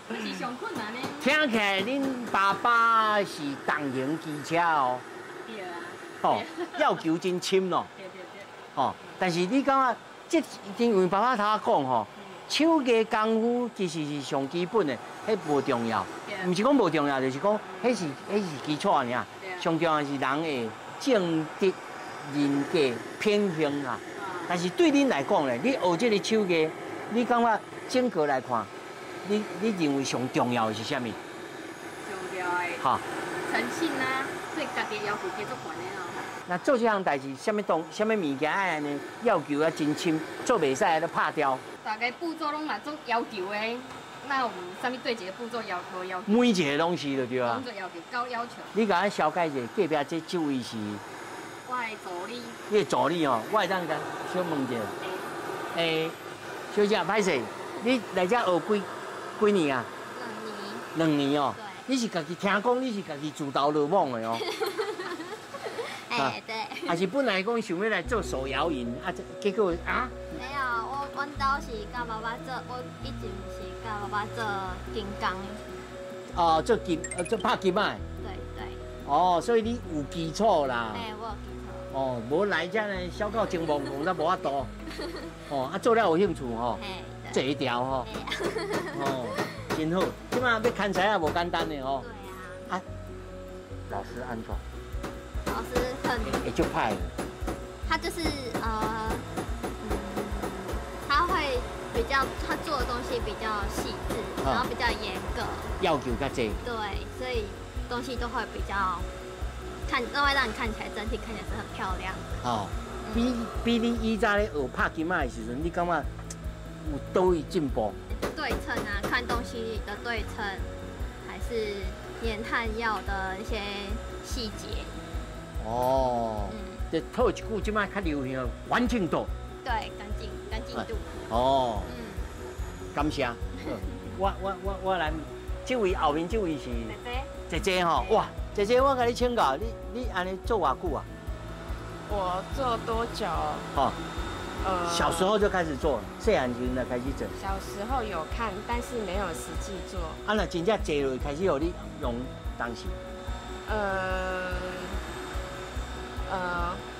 Speaker 3: 这是上困难的。
Speaker 1: 听起来恁爸爸是重型机车哦。
Speaker 3: 对啊。
Speaker 1: 哦，要求真深咯。
Speaker 3: 对。
Speaker 1: 哦，但是你感觉这因为爸爸头仔讲吼，手艺功夫其实是上基本的，迄无重要。唔是讲无重要，就是讲迄是基础尔。上重要是人的正直、人格、品行啊。但是对恁来讲咧，你学这个手艺，你感觉整个来看，你认为上重要的是啥物？
Speaker 3: 上重要的。
Speaker 1: 哈。
Speaker 3: 诚信啊，对家己要求加足悬的哦。
Speaker 1: 那做这项代志，什么物件爱安尼要求啊真深，做袂使都拍掉。
Speaker 3: 大概步骤拢嘛做要求的。那有啥物对一个步骤要求？
Speaker 1: 每一个拢是就对啊。
Speaker 3: 工作要求高要求。你
Speaker 1: 甲咱小解一下，隔壁这位是？
Speaker 3: 我的助理。
Speaker 1: 你的助理哦，我会当甲小问一下。小姐，歹势，你来这学几年啊？2年。2年哦。对。你是家己听讲，你是家己自投罗网的哦。
Speaker 3: 对。
Speaker 1: 还是本来讲想要来做手摇饮，啊，结果啊？
Speaker 4: 没有，阮兜是甲爸爸做，我以前是甲爸爸做金工。
Speaker 1: 哦，做拍金啊？
Speaker 4: 对。
Speaker 1: 哦，所以你有基础啦。
Speaker 4: 我有基础。
Speaker 1: 哦，无来遮呢，小到情忙忙得无法度。哦，啊，做了有兴趣吼。坐一条吼。哦，真好。即马要看菜也无简单的吼。
Speaker 4: 对啊。
Speaker 1: 老师安怎？
Speaker 4: 老师很。
Speaker 1: 也就派了。
Speaker 4: 他就是他会比较，他做的东西比较细致，然后比较严格，
Speaker 1: 要求较济。
Speaker 4: 对，所以东西都会比较都会让你看起来整体看起来是很漂亮的。
Speaker 1: 哦，比你以前咧学拍金仔的时阵，你感觉有多位进步？
Speaker 4: 对称啊，看东西的对称，还是研炭药的一些细节。哦。这
Speaker 1: 套一句即摆较流行，完整度。
Speaker 4: 对，干净度。
Speaker 1: 哦。感谢。我来，这位后面这位是姐姐吼，哇，姐姐我甲你请教，你安尼做偌久啊？
Speaker 5: 我做多久？
Speaker 1: 哦。小时候就开始做，细汉时就开始做。
Speaker 5: 小时候有看，但是没有实际做。
Speaker 1: 啊，那真正坐落开始有你用当时。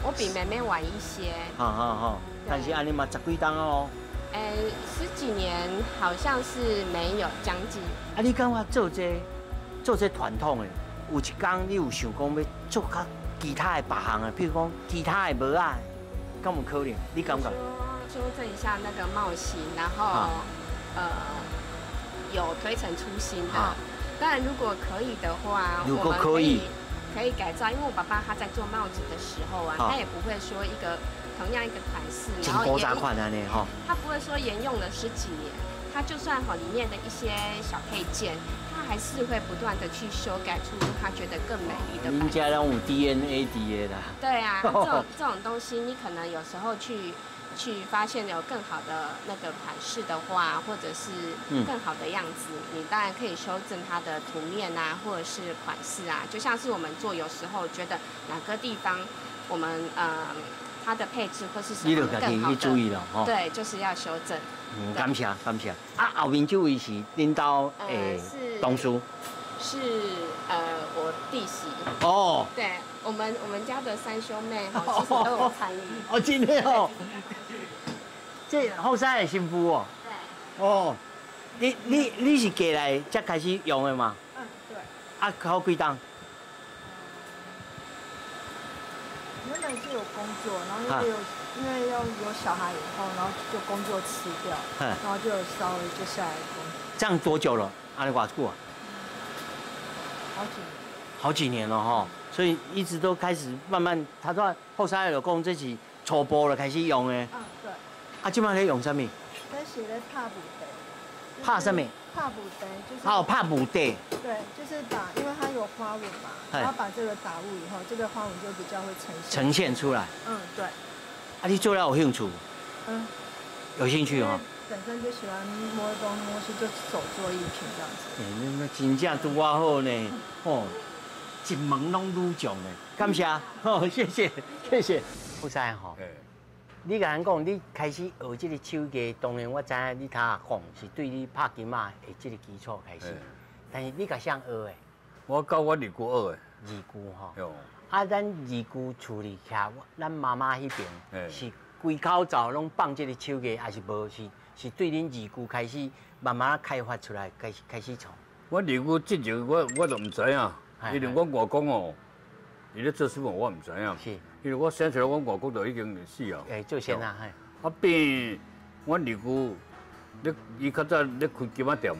Speaker 5: 我比妹妹晚一些。
Speaker 1: 好，但是安尼嘛10几档哦。
Speaker 5: 10几年好像是没有，将近。
Speaker 1: 啊，你感觉做这传统的，有一天你有想讲要做较其他的别项的，譬如讲其他的无啊，敢有可能？你感觉？
Speaker 5: 修正一下那个帽型，然后有推陈出新的。当然，如果可以的话，
Speaker 1: 如果可以，
Speaker 3: 可以改造，因为我爸爸他在做帽子的时候啊，他也不会说同样一个款式，然后他不会说沿用了10几年，他就算里面的一些小配件，他还是会不断的去修改出他觉得更美丽的版式。
Speaker 1: 人家那种 DNA 的啦。
Speaker 3: 对啊，这种东西，你可能有时候去发现有更好的那个款式的话，或者是更好的样子，你当然可以修正它的图面啊，或者是款式啊。就像是我们做，有时候觉得哪个地方我们它的配置或是什么更好的，
Speaker 1: 注意了哈。
Speaker 3: 对，就是要修正。
Speaker 1: 感谢。啊，后面这位是领导董叔。
Speaker 3: 是我弟媳。
Speaker 1: 哦。
Speaker 3: 对，我们家的3兄妹其实都有参与。
Speaker 1: 哦，真的哦。这后生的媳妇哦。对。哦，你是过来才开始用的吗？
Speaker 6: 嗯，对。
Speaker 1: 啊，考几档？
Speaker 6: 原本是有工作，然后因为要有小孩以后，然后就工作辞掉，然后就稍微就下来工作。
Speaker 1: 这样多久了？啊，你多久啊？好几年了哈，所以一直都开始慢慢，他说后生的老公这是初步了开始用的。
Speaker 6: 嗯，对。
Speaker 1: 啊，今晚可以用什么？
Speaker 6: 在写的帕布袋。
Speaker 1: 帕什么？
Speaker 6: 帕布袋就是。
Speaker 1: 哦，帕布袋。
Speaker 6: 对，就是因为它有花纹嘛，然后把这个打雾以后，这个花纹就比较会呈现出来。嗯，对。
Speaker 1: 啊，你做了有兴趣？嗯。有兴趣哦。
Speaker 6: 本身就喜欢摸东摸西，就手做艺品这样子。
Speaker 1: 那真正拄我好呢，哦，一门拢愈强呢。感谢，哦，谢谢。副生吼，你甲咱讲，你开始学这个手艺，当然我知影你头下讲是对你拍金仔的这个基础开始，但是你甲谁学的？
Speaker 2: 我教我二姑学的。
Speaker 1: 二姑吼。啊，咱二姑厝里徛，咱妈妈迄边是规口罩拢放这个手艺，还是无是对恁二姑开始慢慢开发出来，开始创。
Speaker 2: 我二姑之前我就唔知影，因为我外公哦，伊咧做什么我唔知影。是。因为我生出来，我外公就已经死啊。
Speaker 1: 做先啊，
Speaker 2: 啊变我二姑，伊较早咧开金仔店，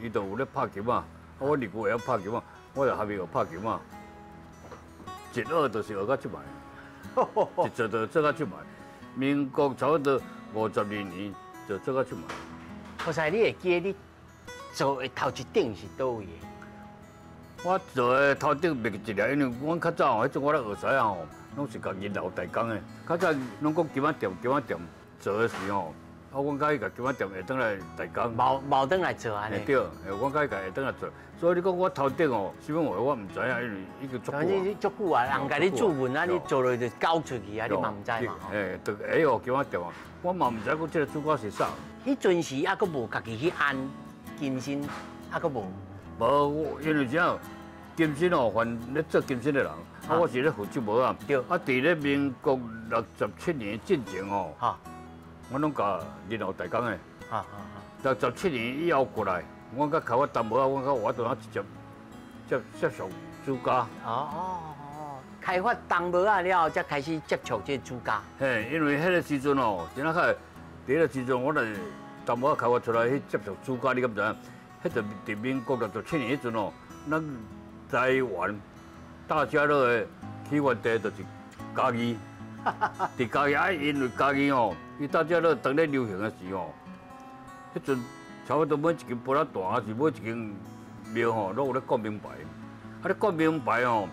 Speaker 2: 伊就有咧拍金仔。我二姑会晓拍金仔，我就下面学拍金仔。一学就是学到即摆，一做就做到即摆。民国差不多52年就做到即摆。
Speaker 1: 好在你会记你做的头一顶是倒位的？
Speaker 2: 我做的头顶袂记得，因为阮较早迄阵我咧学师啊吼，拢是甲日头代工的。较早拢讲金仔店做的时候，啊，阮甲伊甲金仔店下转来代工。
Speaker 1: 毛转来做安尼。
Speaker 2: 对，阮甲伊甲下转来做。所以你讲我头顶哦，什么话我唔知影，因为已经足久啊。
Speaker 1: 你足久啊，人甲你注文啊，你做落就交出去啊，你嘛唔知嘛。
Speaker 2: 就会学金仔店啊，我嘛唔知讲这个主角是啥。
Speaker 1: 迄阵时还佫无家己去按金身，还佫无。
Speaker 2: 无，因为啥？金身哦，凡咧做金身的人，我是咧负责无啊。对。啊，伫咧民国67年进前哦，我拢甲日后代工的。67年以后过来。我甲开发淡薄啊，我甲我都直接接触主家。
Speaker 1: 开发淡薄啊了后，才开始接触这主家。
Speaker 2: 嘿，因为迄个时阵哦，真啊第一个时阵，我来淡薄开发出来去接触主家，你敢知影？迄阵伫民国67年迄阵哦，咱台湾大家乐的起源地就是嘉义。伫嘉义啊，因为嘉义哦，伊大家乐当咧流行的时候，迄阵。差不多每一间布拉大，还是每一间庙吼，拢有咧挂名牌。啊，咧挂名牌吼，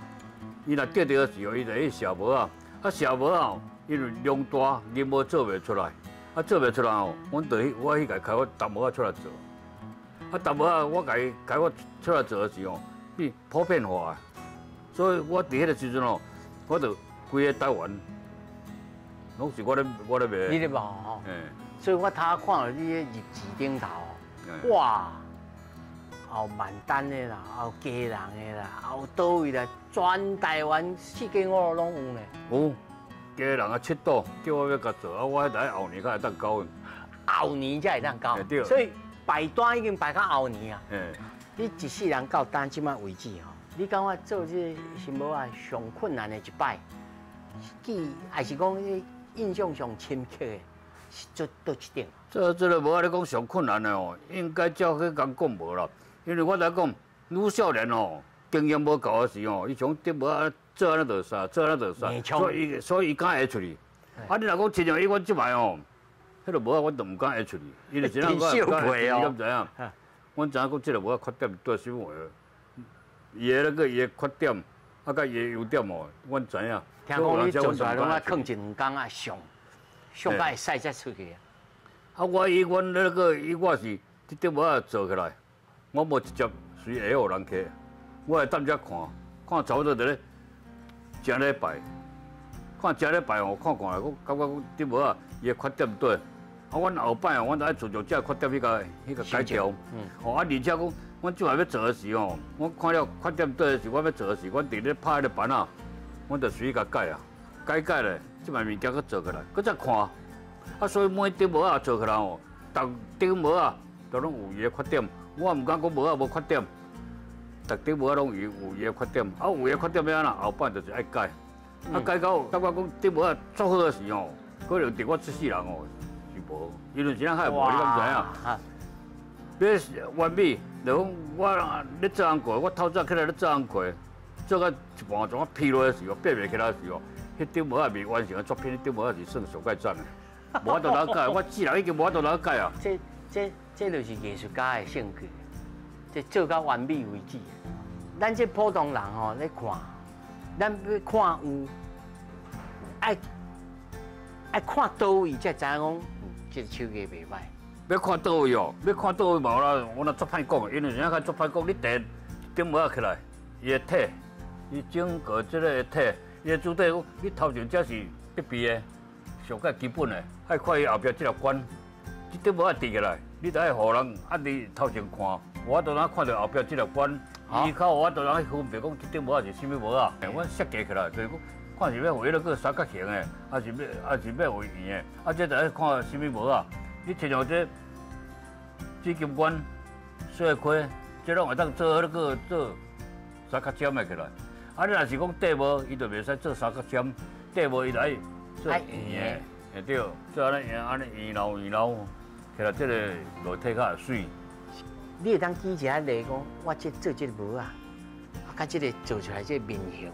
Speaker 2: 伊若得着的时候，伊就去写帽啊。啊，写帽啊，因为量大，银帽做袂出来。啊，做袂出来吼，我去甲开发淡帽啊出来做。啊，淡帽啊，我甲伊开发出来做的时候，变普遍化。所以我伫迄个时阵吼，我就规个台湾，拢是我咧卖。
Speaker 1: 你咧卖吼？所以我头看到你咧日字顶头。哇，后万丹的啦，后家人的啦，后倒位啦，全台湾四界五路拢有呢。
Speaker 2: 有，家人啊七岛叫我要甲做，啊我来后年才会当交。
Speaker 1: 后年才会当交。对。所以排单已经排到后年啊。你一世人到单即摆为止吼，你感觉做这什么啊上困难的一摆，还是讲印象上深刻的？是做倒一点。
Speaker 2: 这个无法咧讲上困难的哦，应该照迄讲讲无啦。因为我来讲，女少年哦，经验无够的时候，伊从顶无啊做安尼就杀，做安尼就杀，所以伊敢会出去。啊，你若讲亲像伊阮即摆哦，迄个无啊，阮就唔敢会出去，因为只能讲，你敢知影？阮知影讲即个无啊缺点对什么？伊的那个伊的缺点，啊，甲伊的优点哦，阮知影。
Speaker 1: 听讲你做出来拢啊，放一两工啊上甲会使才出去啊。
Speaker 2: 啊，我以阮那个我是即点无啊做起来，我无直接随下互人客，我会等遮看差不多伫咧正礼拜，看正礼拜哦，看看来，我感觉讲点无啊伊的缺点对，啊，阮后摆哦，阮就爱自从这缺点迄个改掉，哦，啊，而且讲阮即摆要做的时候，我看了缺点对的是，我要做的是，阮伫咧拍迄个板啊，阮就随伊甲改啊，改咧，即摆物件佫做起来，佫再看。啊，所以每顶无啊做起来哦，逐顶无啊都拢有伊的缺点。我唔敢讲无啊无缺点，逐顶无啊拢有伊的缺点。啊，有伊的缺点要安怎？后摆就是爱改。啊，改到感觉讲顶无啊做好的时候，可能伫我这世人哦是无，因为是咱还无，你敢知影？要完美，就讲我咧做红过，我透早起来咧做红过，做到一半钟疲劳的时候，爬袂起来的时候，迄顶无啊未完成的作品，迄顶无啊是算上盖赞的。无法度哪改，我既然已经无法度哪改啊。
Speaker 1: 这就是艺术家的性格，这做到完美为止。咱这普通人吼咧看，咱要看有爱看倒位才知影讲，这手艺袂歹。
Speaker 2: 要看倒位哦，要看倒位无啦，我若足歹讲，因为人家看足歹讲，你第顶无起来，伊的体，伊整个这个体，伊的主体，你头前这是必备的。上个基本的，爱看伊后壁这条管，这顶无爱直起来，你得爱互人啊，你头前看，我都能看到后壁这条管，依靠我都能分别讲这顶无是啥物无啊。我设计起来就是讲，看是要为那个三角形的，还是要为圆的，啊，这就爱看啥物无啊。你亲像这水晶管、水块，这拢会当做那个做三角尖的起来。啊，你若是讲底无，伊就袂使做三角尖，底无伊就爱。做圆的，对，做安尼圆绕，起来这个落体较水。
Speaker 1: 你会当举一下例讲，我做这个模啊，甲这个做出来这个面型，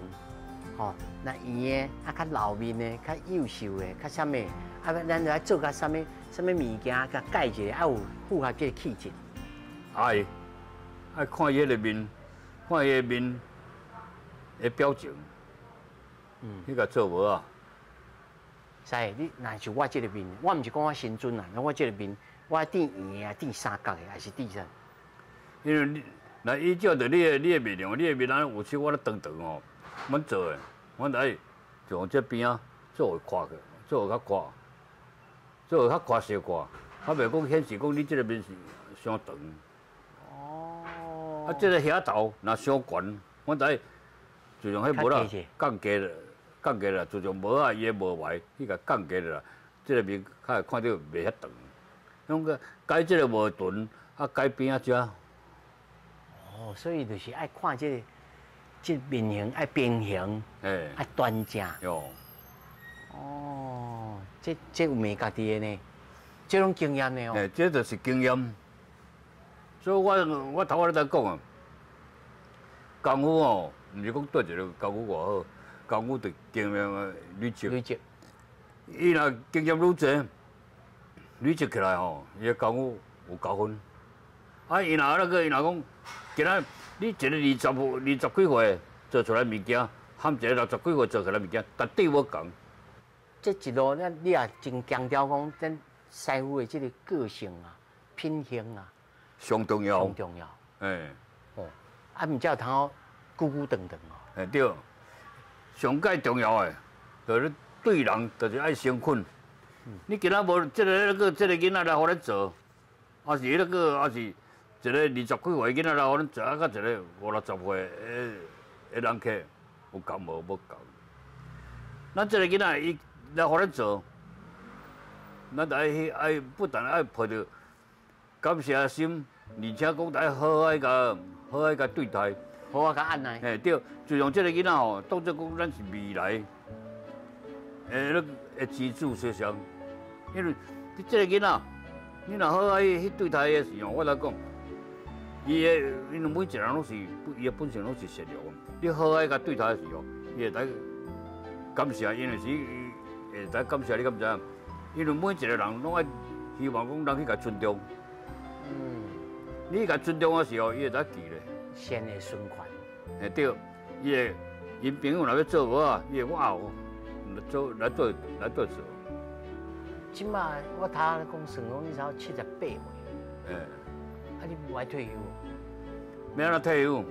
Speaker 1: 吼，那圆的，较老面的，较幼秀的，较啥物，啊，咱就爱做甲啥物物件，甲改一下，啊有符合这个气质。
Speaker 2: 爱看伊个面，看伊个面的表情，迄个做无啊。
Speaker 1: 是，你若是我这个面，我唔是讲我新尊啊，我这个面，我垫圆啊，垫三角的，还是垫啥？
Speaker 2: 因为你，那依照着你的面量，你的面安有时我咧长哦，阮做的，阮来就往这边啊，做会宽去，做会较宽，做会较宽小宽，啊袂讲显示讲你这个面是伤长。哦。啊，这个遐头若伤悬，阮来就用迄无啦，降低了。降低啦，自从无啊，伊个无歪，伊甲降低啦，即个面较会看到袂遐长。用个改即个无臀，啊改边啊只。
Speaker 1: 哦，所以就是爱看这面型爱平衡，爱端正。
Speaker 2: 哟。
Speaker 1: 哦，这有美家己的呢，这种经验呢哦。
Speaker 2: 这就是经验。所以我头仔咧在讲啊，功夫哦，毋是讲对一个功夫偌好。功夫对经验累积，伊若经验愈侪，累积起来吼，伊个功夫有高分。啊，伊若讲，今仔你一个20几岁做出来物件，含一个60几岁做出来物件，绝对无共。
Speaker 1: 这一路你也真强调讲，咱师傅的这个个性啊、品行啊，
Speaker 2: 上重要。
Speaker 1: 上重要。哦，啊，唔才有通好久久长长哦。
Speaker 2: 对。上介重要的，就是对人，就是爱诚恳。你今仔无这个囡仔来互咱做，还是还是一个20几岁囡仔来互咱做，啊，甲一个50、60岁的人客有共无？无共。咱这个囡仔伊来互咱做，咱就爱不但爱抱着感谢心，而且讲爱好爱甲对待。
Speaker 1: 好啊，甲按来。
Speaker 2: 对，就用这个囡仔吼，当作讲咱是未来，的支柱设想。因为你这个囡仔，你若好爱去对待的时候，我来讲，因为每一个人拢是，伊的本性拢是善良。你好爱甲对他的时候，伊会使感谢，因为是伊会使感谢你，敢知影？因为每一个人拢爱希望讲人去甲尊重。你甲尊重的时候，伊会使记咧。
Speaker 1: 善的循环。
Speaker 2: 哎对，因朋友若要做无啊，伊会讲来做。
Speaker 1: 即马我听讲算讲你才78岁，啊你不爱退休？
Speaker 2: 要安怎退休？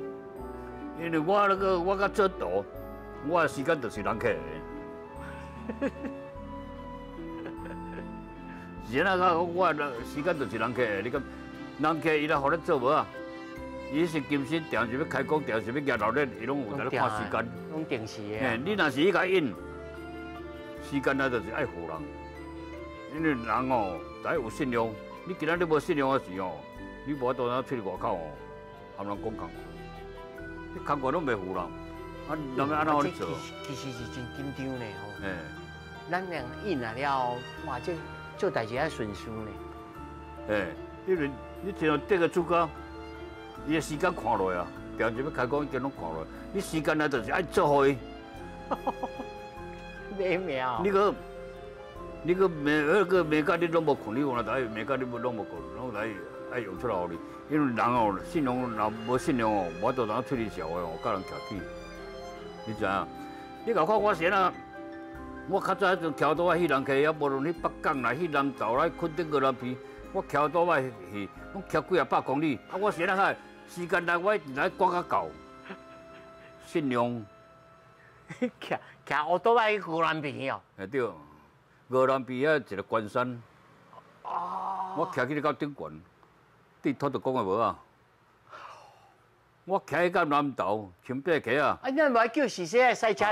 Speaker 2: 因为我甲做图，我的时间就是人客的。是安怎我的时间就是人客的，你讲人客伊来互你做无啊？伊是金身定是要开工，定是要举老日，伊拢有在咧看时间。
Speaker 1: 拢定时的。
Speaker 2: 你若是去甲应，时间啊就是爱护人。因为人哦，得有信用。你今仔日无信用的时候，你无法度出去外口哦，含人讲工课。你工课拢袂负人，啊，人要安怎互你做？
Speaker 1: 其实是真紧张呢吼。咱俩应啊了，哇，这做代志爱顺序呢。
Speaker 2: 因为你像这个主角，伊的时间看落啊，定时要开工已经拢看落。你时间啊，就是爱做好伊。
Speaker 1: 美妙。
Speaker 2: 你个每家你拢无困，你讲来每家你拢无困，拢来爱用出来互你。因为人哦，信用若无信用哦，无度人出去社会哦，甲人徛起。你知影？你甲看我先啊，我较早就桥倒去人客，也无论去北港来去南投来垦丁个那边，我桥倒来去，拢桥几100公里。啊，我先啊个时间来，我一直来赶到到。信用。
Speaker 1: 骑乌多摆去湖南边哦。
Speaker 2: 对。湖南边遐一个关山，我徛起咧到顶悬，地图就讲个无啊。我徛去到南投清白溪啊。
Speaker 1: 啊，你无爱叫是说爱赛车？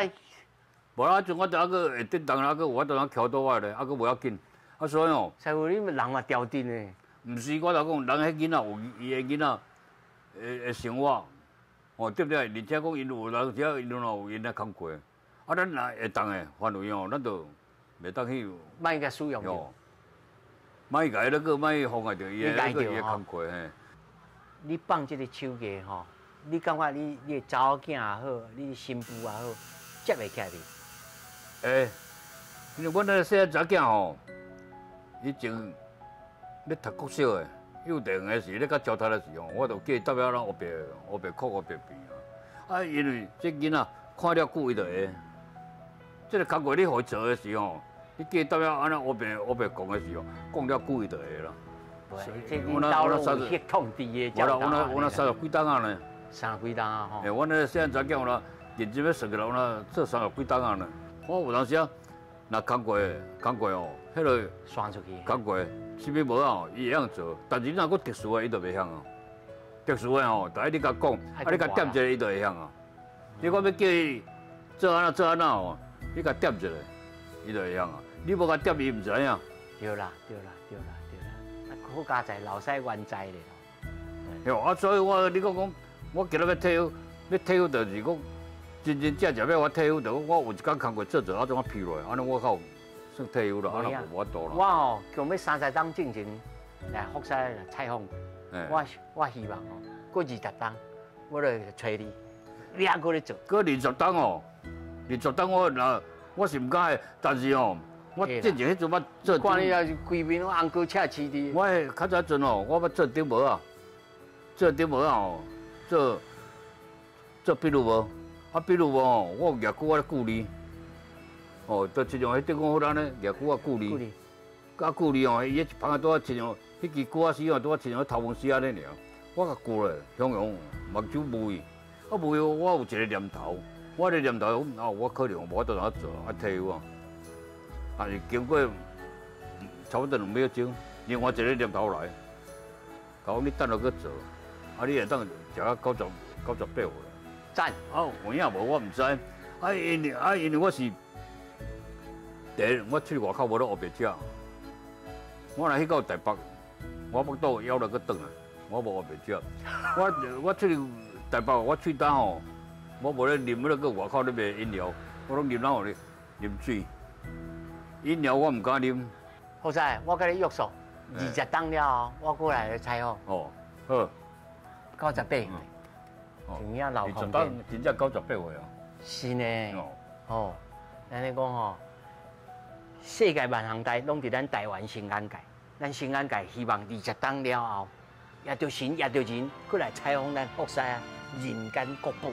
Speaker 2: 无啦，阵我就还佫会叮当，还佫有法度通桥倒来咧，还佫无要紧。啊，所以哦。师
Speaker 1: 傅，你人嘛刁定呢？
Speaker 2: 毋是，我头讲，人迄囡仔有伊个囡仔的生活，哦对不对？而且讲因有人只要因有因的工课，啊，咱若会当的范围哦，咱就。袂当去，
Speaker 1: 莫甲使用着，
Speaker 2: 莫甲伊那个莫妨碍着伊个工课嘿。
Speaker 1: 你放这个手艺吼，你感觉你的查某囝也好，你新妇也好，接袂起来哩？
Speaker 2: 因为阮那细仔囝吼，以前咧读国小的，幼稚园的时咧甲交谈的时候，我就叫伊搭了咱后壁哭后壁边啊。因为这囡仔看了久伊就会。这个工课你互伊做的时候，你叫伊搭了安尼后边讲的时候，讲了久伊就会啦。
Speaker 1: 这你到了有血统地的教导。
Speaker 2: 我那30几档啊呢。
Speaker 1: 30几档啊吼。
Speaker 2: 我那细仔囝啦，认真要算起来，我那做30几档啊呢。我有当时啊，若工课哦，迄个
Speaker 1: 刷出去。
Speaker 2: 工课啥物无啊，伊会晓做，但是你若佫特殊的，伊就袂晓啊。特殊的吼，就爱你甲讲，你甲点一个，伊就会晓啊。你我要叫伊做安怎哦。你甲点一下，伊就会晓啊。你无甲点，伊唔知影。
Speaker 1: 对啦。好家在老师原在咧
Speaker 2: 咯。啊，所以你讲，我今日要退休就是讲真正要我退休，就我有一工工课做，啊，怎啊批落来，安尼我靠算退休了，安尼无法度啦。
Speaker 1: 我哦，强要30档进前来福山来采访，我希望哦，过20档，我来找你，你还搁咧做？
Speaker 2: 过20档哦。20档我是唔敢的，但是哦，我之前迄阵我做，
Speaker 1: 看你也是规面拢红高赤刺的。
Speaker 2: 我较早阵哦，我要做顶帽啊，做顶帽啊哦，做壁炉帽，啊壁炉帽哦，我有举久啊久力，哦，就亲像迄顶讲好咱咧举久啊久力，啊久力哦，伊迄一旁啊拄啊亲像迄支久啊丝哦，拄啊亲像头毛丝安尼尔，我甲旧咧，向用目睭睏，啊睏我有一个念头。我咧念头，我可能无法度通做，退休啊。但是经过差不多2秒钟，另外一个念头来，讲你等下去做，你会当食到98岁。
Speaker 1: 赞！
Speaker 2: 有影无我唔知。因为我是第一，我出去外口无咧后壁食。我若去到台北，我要倒枵了去转来，我无后壁食。我出去台北，我喙焦吼。我无咧啉迄个外口咧卖饮料，我拢啉哪有咧啉水。饮料我唔敢啉。
Speaker 1: 好势，我甲你约束，20档了，我过来采访。
Speaker 2: 哦，好。
Speaker 1: 98岁，真正老方便。
Speaker 2: 真正98岁哦。
Speaker 1: 是呢。哦，咱咧讲吼，世界万行台拢伫咱台湾新安界，咱新安界希望20档了后，也着神也着人，过来采访咱福山人间国宝。